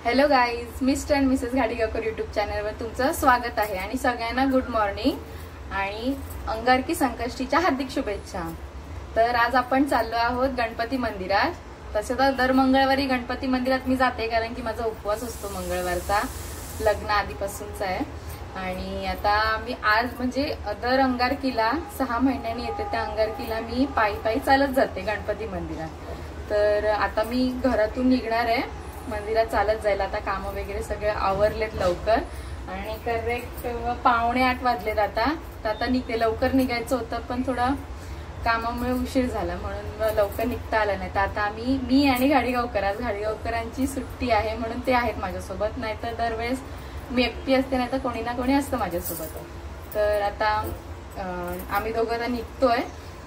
Hello guys, Mr and Mrs Ghadigaonkar YouTube चॅनलवर तुमचं स्वागत आहे आणि सगळ्यांना गुड मॉर्निंग आणि अंगारकी संकष्टीच्या हार्दिक शुभेच्छा। तर आज आपण चाललो आहोत गणपती मंदिरात। तसे तर दर मंगळवारी गणपती मंदिरात मी जाते कारण की माझा उपवास असतो मंगळवारचा, लग्न आधीपासूनचा आहे। आणि आता मी आज म्हणजे दर अंगारकीला 6 महिन्यांनी येते, त्या अंगारकीला मी पायी पायी चालत जाते गणपती मंदिरात। तर आता मी घरातून निघणार आहे मंदिरात चालत जायला। आता काम वगैरे सगळे आवरलेत लवकर आणि करेक्ट 7:45 वाजलेत आता। तर आता निघते, लवकर निघायचं होतं पण थोडा कामामुळे उशीर झाला म्हणून लवकर निघता आलं नाही। तर आता मी आणि घाडीगावकर, आज घाडीगावकरांची सुट्टी आहे म्हणून ते आहेत माझ्यासोबत, नाहीतर दरवेळेस मी एकटी असते नाही तर कोणी ना कोणी असतं माझ्यासोबत। तर आता आम्ही दोघं आता निघतोय,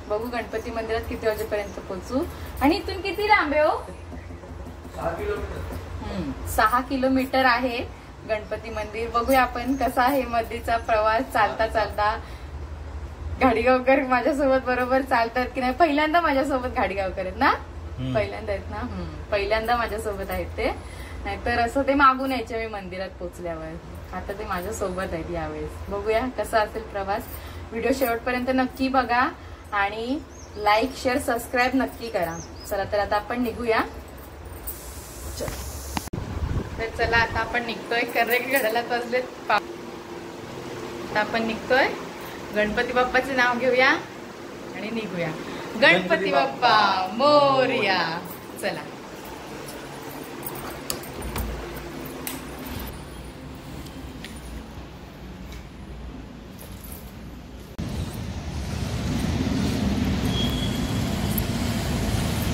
बघू गणपती मंदिरात किती वाजेपर्यंत पोहोचू। आणि इथून किती लांब आहे हो? 6 किलोमीटर आहे गणपती मंदिर। बघूया आपण कसा आहे मध्येचा प्रवास, चालता चालता। घाडीगावकर माझ्यासोबत बरोबर चालतात की नाही? पहिल्यांदा माझ्यासोबत घाडीगावकर आहेत ना? पहिल्यांदा आहेत ना? पहिल्यांदा माझ्यासोबत आहेत ते, नाहीतर असं ते मागून यायचे मी मंदिरात पोहोचल्यावर। आता ते माझ्यासोबत आहेत यावेळेस। बघूया कसा असेल प्रवास। व्हिडिओ शेवटपर्यंत नक्की बघा आणि लाईक शेअर सबस्क्राईब नक्की करा। चला तर आता आपण निघूया। तर चला आता आपण निघतोय, करेक्ट घड्याला वाजलेत। आता आपण निघतोय, गणपती बाप्पाचे नाव घेऊया आणि निघूया। गणपती बाप्पा मोरया। चला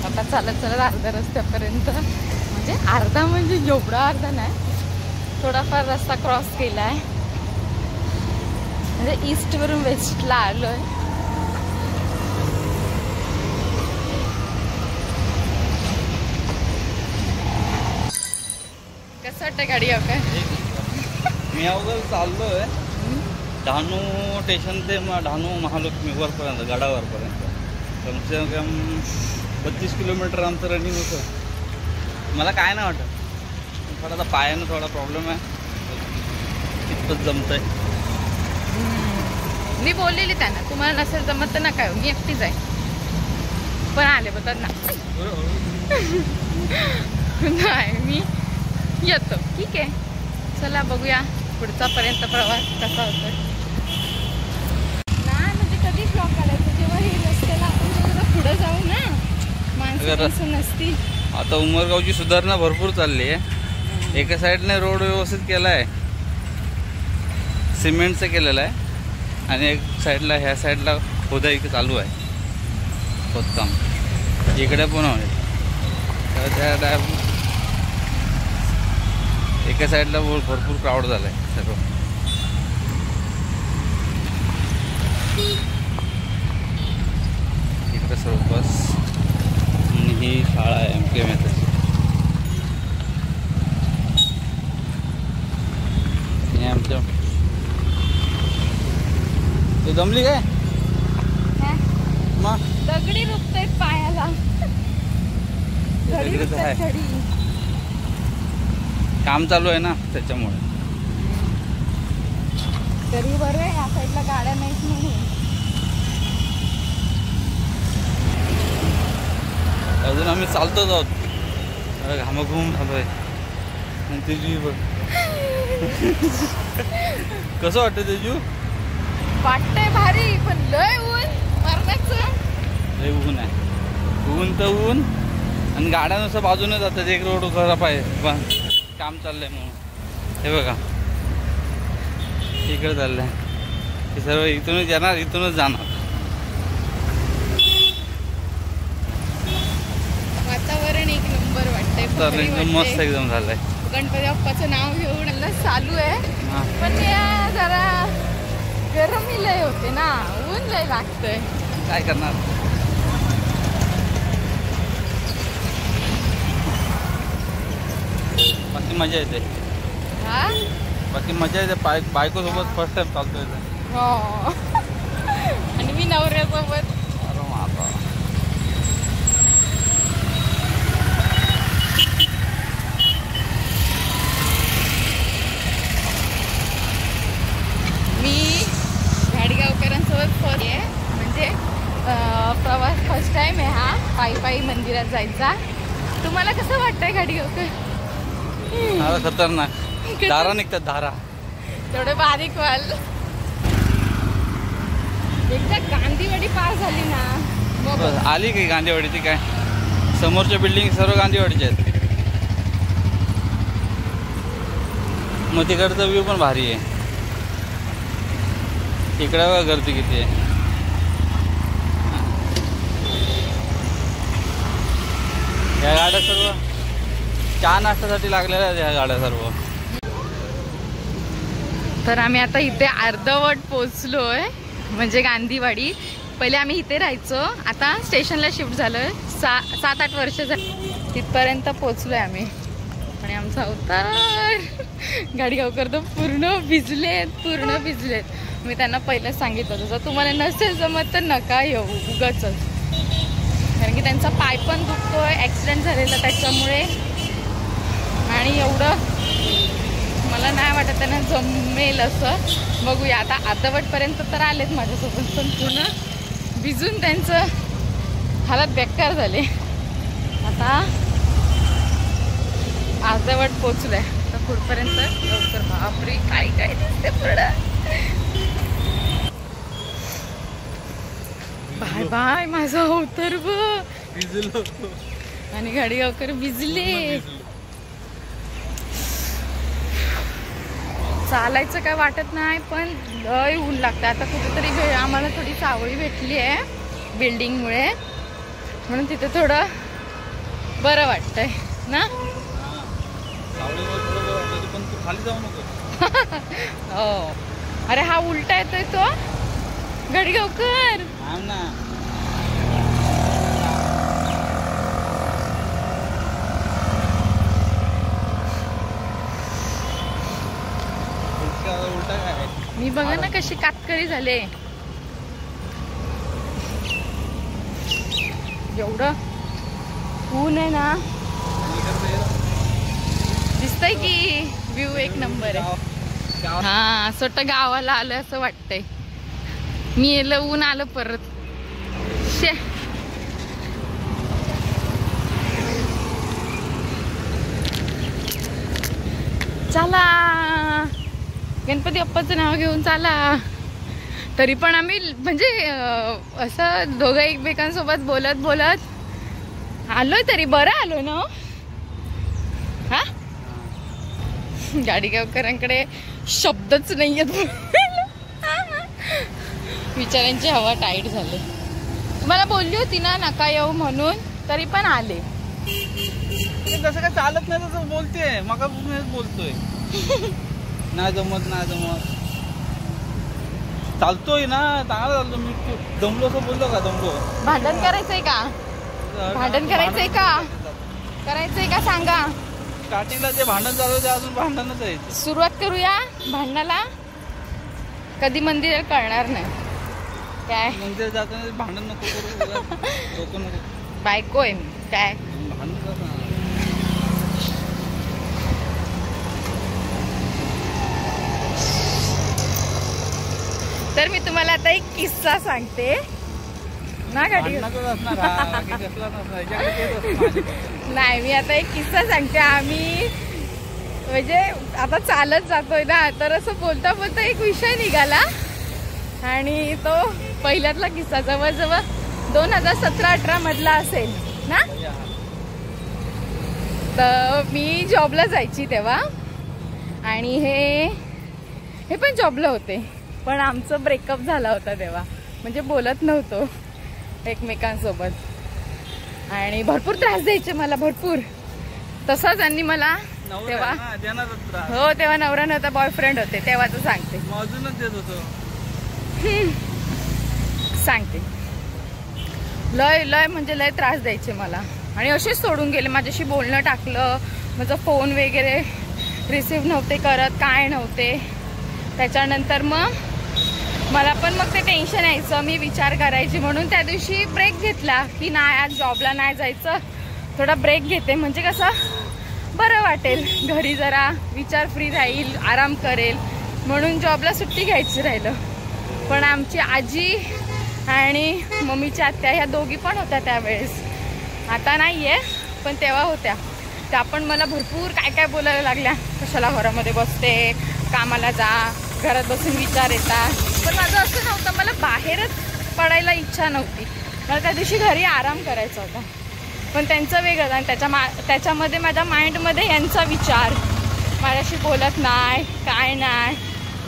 आता चालत चालत अर्ध्या रस्त्यापर्यंत, म्हणजे अर्धा म्हणजे एवढा अर्धा नाही, थोडाफार रस्ता क्रॉस केलाय। म्हणजे ईस्ट वरून वेस्टला आलोय। कसं वाटतं गाडी? मी अवघड चाललोय डहाणू स्टेशन ते डहाणू महालक्ष्मी वरपर्यंत, गडावरपर्यंत कम से कम 32 किलोमीटर आमचं रनिंग होतं। मला काय नाही वाटत, थोडासा पायानं थोडा प्रॉब्लेम आहे, इतकंच जमतंय। मी बोललेली त्यांना, तुम्हाला नसेल जमत तर नका, मी एकटीच आहे, पण आले बघ ना। नाही मी येतो, ठीक आहे। चला बघूया पुढचा पर्यंत प्रवास कसा होतो। नाही म्हणजे कधी ब्लॉक काढायचं, जेव्हा हे रस्त्याला आपण जेव्हा पुढे जाऊ ना, माणसं नसती। आता उमरगावची सुधारणा भरपूर चालली आहे। एका साईडने रोड व्यवस्थित केला आहे, सिमेंटचं केलेलं आहे, आणि एक साईडला ह्या साईडला खोदाई चालू आहे, खोदकाम इकडे पण आहे। तर त्या एका साईडला भरपूर क्राऊड झाला आहे सर्व। इकडे सर्व बस आणि ही शाळा आहे MKM येथे। आमच्या ते दमली काय मग दगडी रुपतायत पायाला, काम चालू आहे ना त्याच्यामुळे। तरी बरं आहे या साईडला गाड्या नाहीत म्हणून। अजून आम्ही चालतोच आहोत, घामाघूम झालोय। आणि तेजू बघ कसं वाटतं तेजू? वाटतंय भारी, पण लय ऊन मरणाचं, लय ऊन आहे। ऊन तर ऊन, आणि गाड्या नुसतं बाजूने जातात, एक रोड खराब आहे पण काम चाललंय म्हणून। हे बघा इकडे चाललंय, हे सर्व इथूनच येणार इथूनच जाणार। वातावरण एक नंबर वाटतंय, एकदम मस्त एकदम झालंय। गणपती बाप्पाचं नाव घेऊन चालू आहे, पण जरा गरमी लय होते ना, ऊन लय लागतंय, काय करणार। बाकी मजा येते, बाकी मजा येते। बायको सोबत फर्स्ट टाइम चालतोय हो, आणि मी नवऱ्यासोबत। आज जायचा. तुम्हाला कसं वाटतंय गाडीगावकर? खतरनाक धारा निघतात, धारा थोडे बारीक व्हाल. एकदा गांधीवाडी पार झाली ना बस आली काही गांधीवाडीची. काय समोरच्या बिल्डिंग सर्व गांधीवाडीचे आहेत. मग तिकडचा व्ह्यू पण भारी आहे. इकडे बघा गर्दी किती आहे. या गाड्या सर्व चहा नाश्त्यासाठी लागलेल्या आहेत. ह्या गाड्या सर्व. तर आम्ही आता इथे अर्धवट पोचलोय, म्हणजे गांधीवाडी. पहिले आम्ही इथे राहायचो, आता स्टेशनला शिफ्ट झालोय. 7-8 वर्ष झाली तिथपर्यंत पोचलोय आम्ही. आणि आमचा अवतार गाडीगावकर तर पूर्ण भिजलेत. मी त्यांना पहिलं सांगितलं होतं, जर तुम्हाला नसेल जमत तर नका येऊ उगाच, कारण की त्यांचा पाय पण दुखतोय, ॲक्सिडेंट झालेला त्याच्यामुळे. आणि एवढं मला नाही वाटत त्यांना जमेल असं. बघूया आता. अर्धवटपर्यंत तर आलेत माझ्यासोबत, पण पूर्ण भिजून त्यांचं हालत बेकार झाले. आता अर्धवट पोचलंय तर पुढपर्यंत लवकर. बापरे काय काय दिसते पुढं. बाय बाय माझा अवतार भिजलो आणि गाडीगावकर भिजले. चालायचं काय वाटत नाही, पण लय ऊन लागतं. आता कुठेतरी आम्हाला थोडी सावळी भेटली आहे बिल्डिंगमुळे, म्हणून तिथे थोडं बरं वाटतंय ना. पण तू खाली जाऊ नको. हो. अरे हा उलटा येतोय तो गाडीगावकर. ना उलटा काय. मी बघा ना कशी कातकरी झाले. एवढं ऊन आहे ना. दिसतंय की व्ह्यू एक नंबर आहे. हा स्वतः गावाला आलं असं वाटतंय. मी येलं ऊन आलं परत. शे चला गणपती बाप्पाचं नाव घेऊन चाला. तरी पण आम्ही म्हणजे असं दोघं एकमेकांसोबत बोलत आलोय, तरी बरं आलो ना. हा गाडीगावकरांकडे शब्दच नाही आहेत. विचारांची हवा टाईट झाली. तुम्हाला बोलली होती ना नका येऊ म्हणून, तरी पण आले. जसं काय चालत नाही तसं बोलते. मग बोलतोय नाही जमत चालतोय ना, चांगला चालतो. मी दमलो असं बोललो का? दमलो. भांडण करायचंय का सांगा. स्टार्टिंगला जे भांडण चालू ते अजून भांडणच आहे. सुरुवात करूया भांडणाला. कधी मंदिर कळणार नाही. काय मंदिर जाताना भांडण नको करू. बायको आहे काय भांडण. तर मी तुम्हाला आता एक किस्सा सांगते ना गाडी. नाही मी आता एक किस्सा सांगते. आम्ही म्हणजे आता चालत जातोय ना, तर असं बोलता बोलता एक विषय निघाला. आणि तो पहिल्यातला किस्सा जवळजवळ 2017-18 मधला असेल ना. तर मी जॉबला जायची तेव्हा, आणि हे पण जॉबला होते. पण आमचं ब्रेकअप झाला होता तेव्हा, म्हणजे बोलत नव्हतो एकमेकांसोबत. आणि भरपूर त्रास द्यायचे मला, भरपूर. तसा त्यांनी मला तेव्हा, हो तेव्हा नवरा नव्हता, बॉयफ्रेंड होते तेव्हाच सांगते. सांगते लय म्हणजे लय त्रास द्यायचे मला. आणि असेच सोडून गेले. माझ्याशी बोलणं टाकलं, माझा फोन वगैरे रिसीव्ह नव्हते करत, काय नव्हते. त्याच्यानंतर मग मला पण मग ते टेन्शन यायचं. मी विचार करायची, म्हणून त्या दिवशी ब्रेक घेतला की नाही आज जॉबला नाही जायचं, थोडा ब्रेक घेते, म्हणजे कसं बरं वाटेल, घरी जरा विचार फ्री राहील, आराम करेल. म्हणून जॉबला सुट्टी घ्यायची राहिलं. पण आमची आजी आणि मम्मीच्या आत्या ह्या दोघी पण होत्या त्यावेळेस. आता नाहीये, पण तेव्हा होत्या. त्या पण मला भरपूर काय काय बोलायला लागल्या, कशाला घरामध्ये बसते, कामाला जा, घरात बसून विचार येतात. पण माझं असं नव्हतं, मला बाहेरच पडायला इच्छा नव्हती. मला त्या दिवशी घरी आराम करायचा होता. पण त्यांचं वेगळं, आणि त्याच्यामध्ये माझ्या माइंडमध्ये यांचा विचार, माझ्याशी बोलत नाही, काय नाही,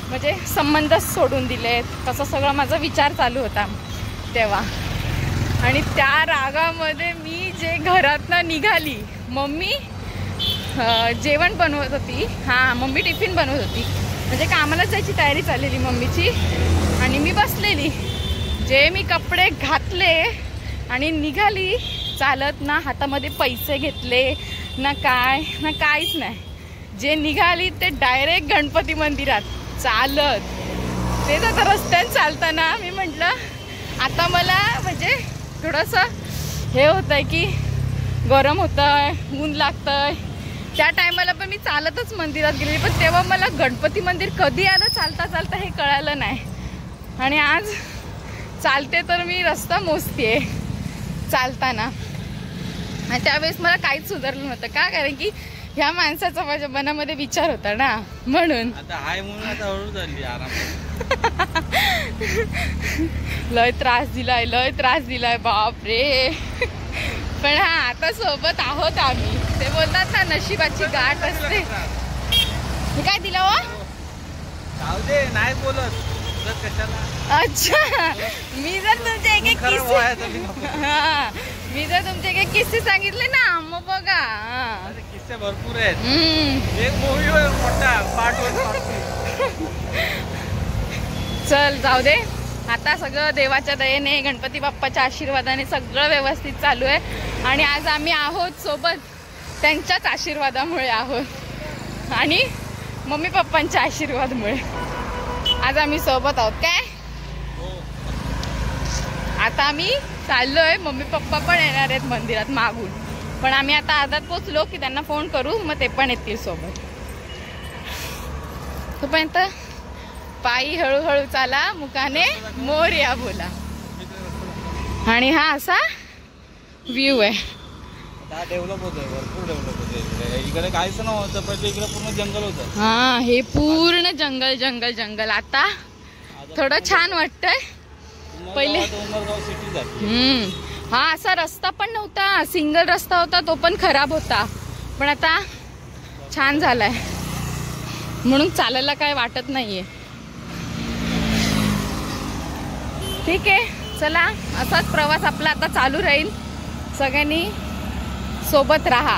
म्हणजे संबंधच सोडून दिलेत, तसं सगळं माझा विचार चालू होता तेव्हा. आणि त्या रागामध्ये मी जे घरातनं निघाली, मम्मी जेवण बनवत होती, हां मम्मी टिफिन बनवत होती, म्हणजे कामाला जायची तयारी चाललेली मम्मीची, आणि मी बसलेली. जे मी कपडे घातले आणि निघाली चालत, ना हातामध्ये पैसे घेतले ना काय ना काहीच नाही. जे निघाली ते डायरेक्ट गणपती मंदिरात चालत. तेच आता रस्त्यात चालताना मी म्हटलं आता मला म्हणजे थोडंसं हे होतं आहे की गरम होतं आहे, ऊन लागतं आहे. त्या टायमाला पण मी चालतच मंदिरात गेलेली, पण तेव्हा मला गणपती मंदिर कधी आलं चालता चालता हे कळालं नाही. आणि आज चालते तर मी रस्ता मोजते चालताना. आणि त्यावेळेस मला काहीच सुधारलं नव्हतं. का? कारण की ह्या माणसाचा माझ्या मनामध्ये विचार होता ना, म्हणून. आता हाय म्हणून आता हळू झाली आराम. लय त्रास दिलाय बापरे. पण हा आता सोबत आहोत आम्ही. ते बोलतात ना नशिबाची गाठ असते. हे काय दिलं हो? जाऊ दे, नाही बोलत कशाला. अच्छा, मी जर तुमचे एक एक किस्से सांगितले ना, मग बघा किस्से भरपूर आहेत. एक मूवी मोठा पार्ट 1 चल जाऊ दे. आता सगळं देवाच्या दयेने, गणपती बाप्पाच्या आशीर्वादाने सगळं व्यवस्थित चालू आहे. आणि आज आम्ही आहोत सोबत त्यांच्याच आशीर्वादामुळे आहोत, आणि मम्मी पप्पांच्या आशीर्वादामुळे आज आम्ही सोबत आहोत. काय आता आम्ही चाललोय, मम्मी पप्पा पण येणार आहेत मंदिरात मागून. पण आम्ही आता अर्ध्यात पोचलो की त्यांना फोन करू, मग ते पण येतील सोबत. तोपर्यंत पायी हळूहळू चाला, मुकाने मोरया बोला. आणि हा असा व्ह्यू आहे. डेव्हलप होतोय, भरपूर डेव्हलप होतोय. इकडे काहीच नव्हतं, पहिले इकडे पूर्ण जंगल होतं. हा, हे पूर्ण जंगल जंगल जंगल. आता थोडं छान वाटतंय. पहिले सिटी झाली. हा असा रस्ता पण नव्हता, सिंगल रस्ता होता, तो पण खराब होता. पण आता छान झालाय, म्हणून चालायला काय वाटत नाहीये. ठीक आहे, चला असाच प्रवास आपला आता चालू राहील. सगळ्यांनी सोबत राहा.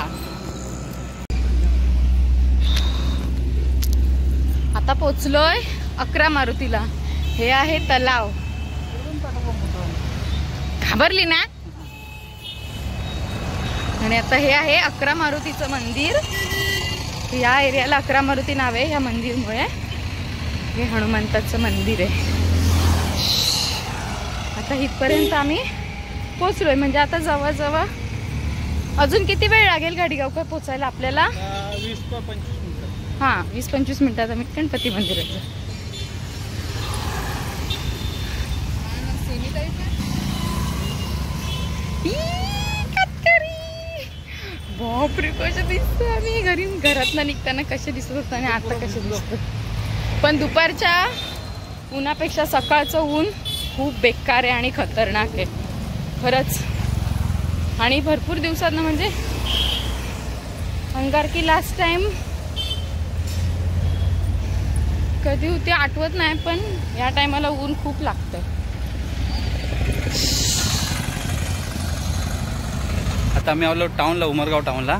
आता पोचलोय 11 मारुतीला. हे आहे तलाव. घाबरली ना? आणि आता हे आहे 11 मारुतीचं मंदिर. या एरियाला 11 मारुती नाव आहे ह्या मंदिरमुळे. हे हनुमंताचं मंदिर आहे. आता इथपर्यंत आम्ही पोचलोय, म्हणजे आता जवळजवळ अजून किती वेळ लागेल गाडीगावकर पोचायला आपल्याला? 20 ते 25 मिनिटं. हा, 20-25 मिनिटात आम्ही गणपती मंदिरात. बापरे, कसे दिसतो आम्ही घरातनं निघताना, कसे दिसत होतं आणि आता कसे दिसतो. पण दुपारच्या उन्हापेक्षा सकाळचं ऊन खूप बेकार आहे आणि खतरनाक आहे खरंच. आणि भरपूर दिवसांना, म्हणजे अंगारकी लास्ट टाइम कधी होती आठवत नाही, पण या टायमाला ऊन खूप लागतं. आता आम्ही आलो टाउनला, उमरगाव टाउनला.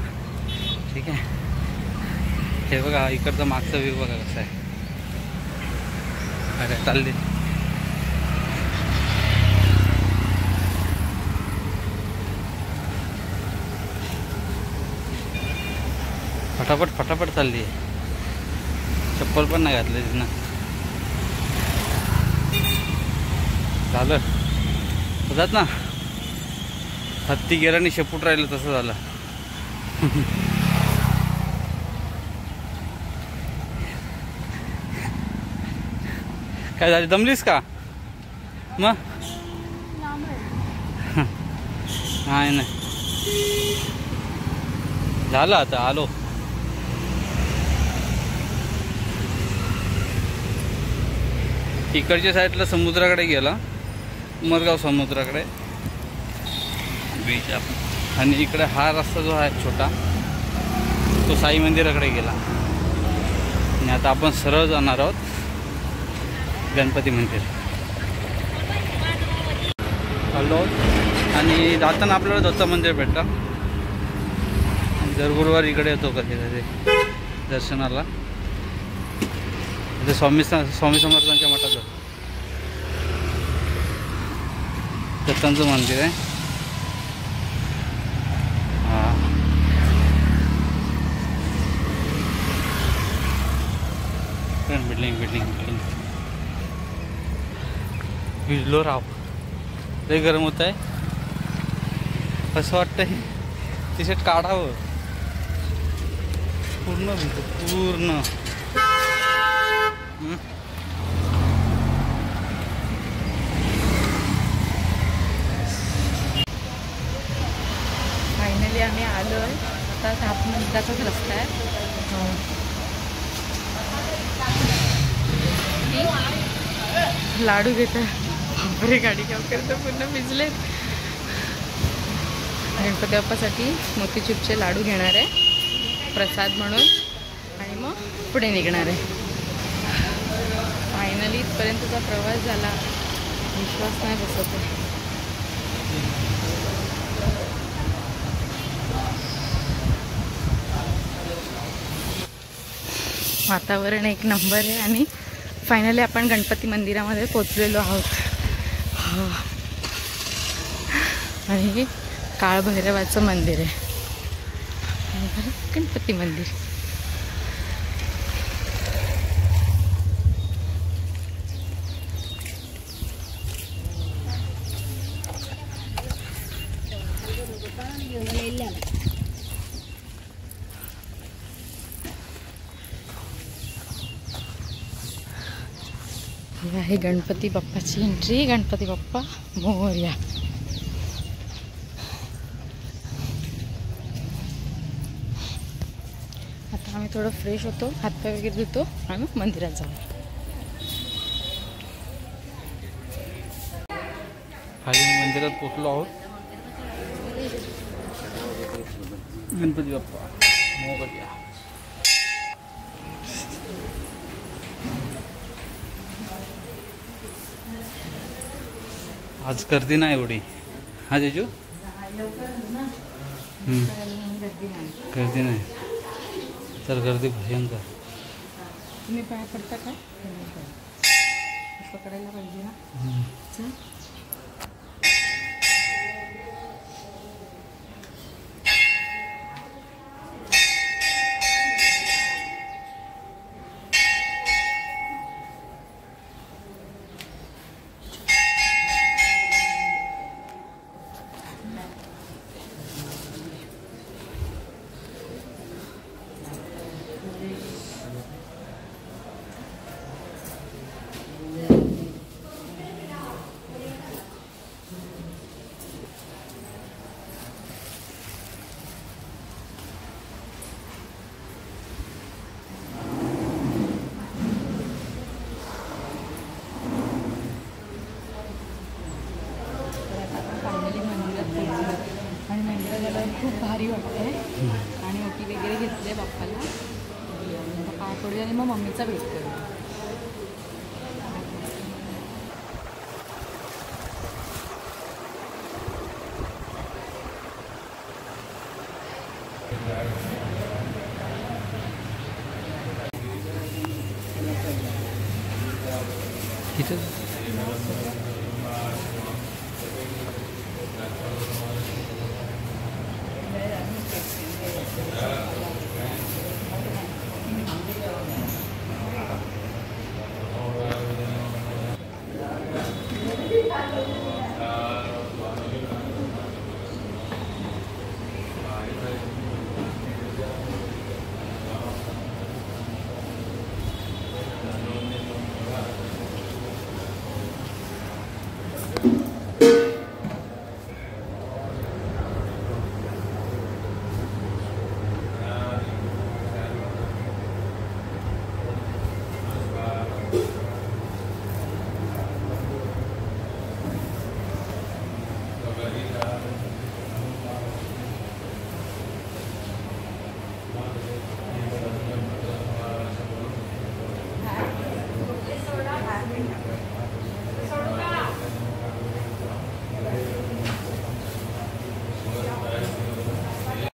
ठीक आहे, हे बघा इकडचं मागचं व्ह्यू बघा कसं आहे. अरे चालले फटाफट फटाफट चालली आहे. चप्पल पण नाही घातली ना. झालं होतात ना, हत्ती गेला आणि शेपूट राहिलं तसं झालं. काय झाली, दमलीस का मग? नाही नाही, झालं आता आलो. इकडच्या साईडला समुद्राकडे गेला, उमरगाव समुद्राकडे बीच आपण. आणि इकडे हा रस्ता जो आहे छोटा तो साई मंदिराकडे गेला. आणि आता आपण सरळ जाणार आहोत गणपती मंदिर. आलो आणि जाताना आपल्याला दत्त मंदिर भेटलं. दर गुरुवार इकडे येतो कधी कधी दर्शनाला. ते स्वामी समर्थांच्या मठाचं दत्तांचं मंदिर आहे. हां, बिल्डिंग भिजलो राव. लय गरम होत आहे. असं वाटतंय टी शर्ट काढावं. पूर्ण भिजतो पूर्ण. फायनली आम्ही आलो आहे. आता 7 मिनिटाचाच रस्ता आहे. लाडू घेत आहे. बरी गाडी घेऊ करतो, पूर्ण भिजले. गणपती बाप्पासाठी मोतीचूरचे लाडू घेणार आहे प्रसाद म्हणून आणि मग पुढे निघणार आहे. फायनली इथपर्यंतचा प्रवास झाला. विश्वास नाही बसत आहे. वातावरण एक नंबर आहे आणि फायनली आपण गणपती मंदिरामध्ये पोचलेलो आहोत. आणि हे काळभैरवाचं मंदिर आहे. गणपती मंदिर. ही आहे गणपती बाप्पाची एंट्री. गणपती बाप्पा मोरया. आता आम्ही थोडं फ्रेश होतो, हातपाय वगैरे धुतो आणि मंदिरात जाऊ. खाली मंदिरात पोचलो आहोत. गणपती बाप्पा मोरया. आज गर्दी नाही एवढी. हा जेजू गर्दी नाही तर गर्दी भयंकर. तुम्ही पाय पडता का? पकडायला पाहिजे ना. खूप भारी वाटतंय आणि ओटी वगैरे घेतले बाप्पाला. पाय पडू आणि मग मम्मीचा भेट करू.